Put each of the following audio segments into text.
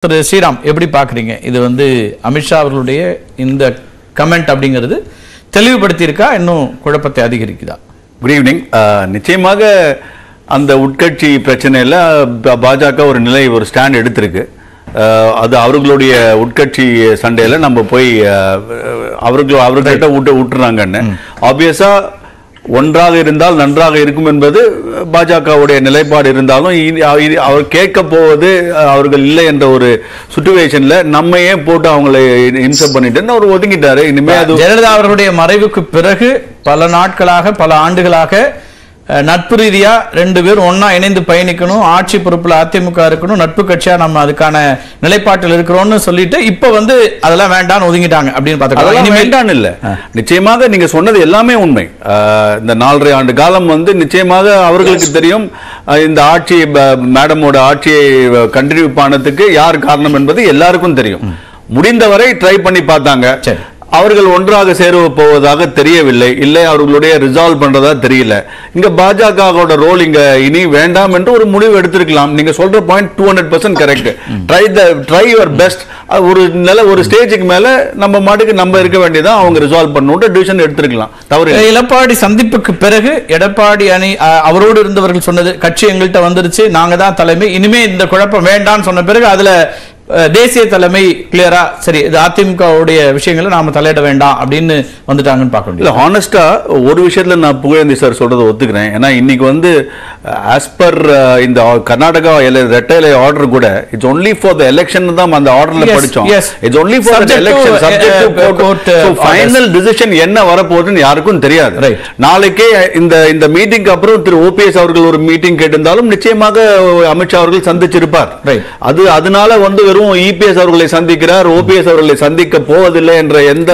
திரு ஸ்ரீராம் எப்படி பார்க்குறீங்க? இது வந்து அமித்ஷா அவர்களுடைய இந்த கமெண்ட் அப்படிங்கிறது தெளிவுபடுத்தி இருக்கா, இன்னும் குழப்பத்தை அதிகரிக்குதா? Good evening. நிச்சயமாக அந்த உட்கட்சி பிரச்சனையில் பாஜக ஒரு ஸ்டாண்ட் எடுத்திருக்கு. அது அவர்களுடைய உட்கட்சி சண்டையில் நம்ம போய் அவர்கிட்ட விட்டுறாங்கன்னு ஆப்வியஸா ஒன்றாக இருந்தால் நன்றாக இருக்கும் என்பது பாஜகவுடைய நிலைப்பாடு இருந்தாலும் அவர் கேட்க போவது அவர்கள் இல்லை என்ற ஒரு சிச்சுவேஷன்ல நம்மையே போட்டு அவங்களை இன்சல்ட் பண்ணிட்டு அவர் ஒதுங்கிட்டாரு. இனிமே ஜெயலலிதா அவர்களுடைய மறைவுக்கு பிறகு பல நாட்களாக பல ஆண்டுகளாக நட்பு ரீதியா ரெண்டு பேரும் ஒன்னா இணைந்து பயணிக்கணும், ஆட்சி பொறுப்புல அதிமுக இருக்கணும், நட்பு கட்சியா நம்ம அதுக்கான நிலைப்பாட்டில் இருக்கிறோம்னு சொல்லிட்டு இப்ப வந்து அதெல்லாம் வேண்டாம்னு ஒதுங்கிட்டாங்க அப்படின்னு பார்த்தா வேண்டாம் இல்ல. நிச்சயமாக நீங்க சொன்னது எல்லாமே உண்மை. இந்த 4.5 ஆண்டு காலம் வந்து நிச்சயமாக அவர்களுக்கு தெரியும் இந்த ஆட்சி மேடமோட ஆட்சியை கண்டினியூ பண்ணதுக்கு யார் காரணம் என்பது எல்லாருக்கும் தெரியும். முடிந்தவரை ட்ரை பண்ணி பார்த்தாங்க. அவர்கள் ஒன்றாக சேர போவதாக தெரியவில்லை, இல்லை அவர்களுடைய ரிசால்வ் பண்றதா தெரியல. இங்க பாஜகவோட ரோல் இங்க இனி வேண்டாம் என்று ஒரு முடிவு எடுத்திருக்கலாம். நீங்க சொல்ற point 200% correct. Try your best. ஒரு ஸ்டேஜுக்கு மேல நம்ம மாட்டுக்கு நம்ம இருக்க வேண்டியதான், அவங்க ரிசால்வ் பண்ணணும் டிசிஷன் எடுத்திருக்கலாம். தவறு. எடப்பாடி சந்திப்புக்கு பிறகு எடப்பாடி அணி அவரோடு இருந்தவர்கள் சொன்னது கட்சி எங்கள்கிட்ட வந்துருச்சு, நாங்க தான் தலைமை, இனிமே இந்த குழப்பம் வேண்டாம்னு சொன்ன பிறகு அதுல தேசிய தலைமை கிளியரா சரி இது அதிமுகவுடைய விஷயங்களை நாம தலையிட வேண்டாம் அப்படின்னு வந்துட்டாங்கன்னு பார்க்க முடியும். ஹானஸ்டா ஒரு விஷயத்துல நான் புகழேந்தி சார் சொல்றதை ஒத்துக்கிறேன். ஏன்னா இன்னைக்கு வந்து ஆஸ் பர் இந்த கர்நாடகா ரெட்டை இலை ஆர்டர் கூட it's only for the election தான் அந்த ஆர்டர்ல படிச்சோம். It's only for the election subject to court. So final decision என்ன வர போகுதுன்னு யாருக்கும் தெரியாது. நாளைக்கே இந்த மீட்டிங்க்கு அப்புறம் திரு ஓபிஎஸ் அவர்கள் ஒரு மீட்டிங் கேட்டிருந்தாலும் நிச்சயமாக அமித்ஷா அவர்கள் சந்திச்சிருப்பார். அதனால வந்து இபிஎஸ் அவர்களை சந்திக்கிறார், ஓபிஎஸ் அவர்களை சந்திக்க போவதில்லை என்ற எந்த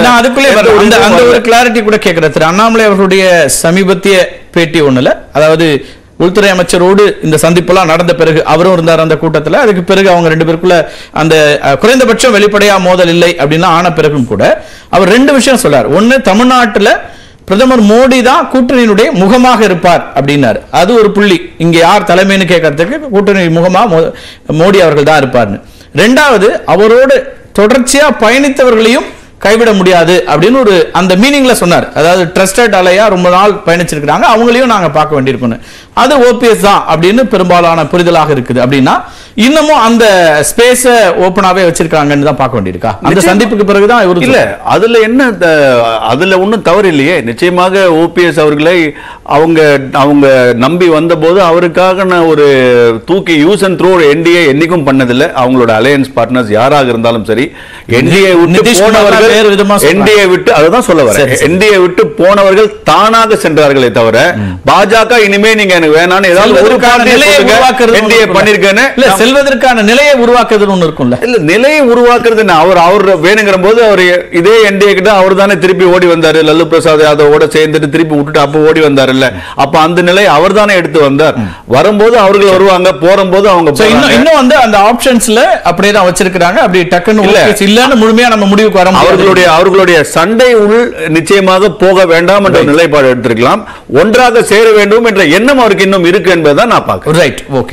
அந்த ஒரு கிளாரிட்டி கூட கேட்கிறார். திரு அண்ணாமலை அவர்களுடைய சமீபத்திய பேட்டி ஒண்ணுல, அதாவது உள்துறை அமைச்சரோடு இந்த சந்திப்பெல்லாம் நடந்த பிறகு அவரும் இருந்தார் அந்த கூட்டத்தில், அதுக்கு பிறகு அவங்க ரெண்டு பேருக்குள்ள அந்த குறைந்தபட்சம் வெளிப்படையா மோதல் இல்லை அப்படின்னு ஆன பிறகும் கூட அவர் ரெண்டு விஷயம் சொல்றார். ஒன்னு, தமிழ்நாட்டில் பிரதமர் மோடி தான் கூட்டணியினுடைய முகமாக இருப்பார் அப்படின்னாரு. அது ஒரு புள்ளி. இங்க யார் தலைமைன்னு கேட்கறதுக்கு கூட்டணி முகமா மோடி அவர்கள் தான் இருப்பார்னு. ரெண்டாவது, அவரோடு தொடர்ச்சியா பயணித்தவர்களையும் கைவிட முடியாது அப்படின்னு ஒரு அந்த மீனிங்ல சொன்னார். அதாவது ட்ரஸ்டட் அலையா ரொம்ப நாள் பயணிச்சிருக்கிறாங்க, அவங்களையும் நாங்க பார்க்க வேண்டியிருக்கணும், அது ஓபிஎஸ் தான் அப்படின்னு பெரும்பாலான புரிதலாக இருக்குது. அப்படின்னா இன்னமும் அந்த ஸ்பேஸ ஓபனாவே வச்சிருக்காங்கன்னு தான் பார்க்க வேண்டியிருக்கா அந்த சந்திப்புக்கு பிறகுதான் இவரு இல்ல. அதுல என்ன, அதுல ஒன்றும் தவறு இல்லையே. நிச்சயமாக ஓபிஎஸ் அவர்களை அவங்க நம்பி வந்த போது அவருக்காக ஒரு தூக்கி யூஸ் அண்ட் த்ரோ என்டிஏ என்னைக்கும் பண்ணதில்லை. அவங்களோட அலையன்ஸ் பார்ட்னர்ஸ் யாராக இருந்தாலும் சரி, என்டிஏ விட்டு போனவர்கள் என்டிஏ விட்டு அதுதான் சொல்ல வரேன், என்டிஏ விட்டு போனவர்கள் தானாக சென்றார்களே தவிர பாஜக இனிமே நீங்க எனக்கு வேணான்னு ஏதாவது ஒரு என்டிஏ பண்ணிருக்கேன்னு செல்வதற்கான நிலையை உருவாக்குறது ஒண்ணு இருக்கும்ல. இல்ல, நிலையை உருவாக்குறது அவர் வேணுங்கிற போது அவர் இதே என்டிஏ கிட்ட அவர் தானே திருப்பி ஓடி வந்தாரு. லல்லு பிரசாத் யாதவோட சேர்ந்துட்டு திருப்பி விட்டுட்டு அப்ப ஓடி வந்தாரு இல்ல. அப்ப அந்த நிலை அவர் தானே எடுத்து வந்தார். வரும்போது அவர்கள் வருவாங்க, போறும்போது அவங்க இன்னும் வந்து அந்த ஆப்ஷன்ஸ்ல அப்படியே தான் வச்சிருக்காங்க. அப்படி டக்குன்னு இல்லன்னு முழுமையா நம்ம முடிவுக்கு வர அவர்களுடைய சண்டை உள் நிச்சயமாக போக வேண்டாம் என்ற நிலைப்பாடு எடுத்திருக்கலாம். ஒன்றாக சேர வேண்டும் என்ற எண்ணம் அவருக்கு இன்னும் இருக்கு என்பதை நான் பார்க்கிறேன். Right, okay.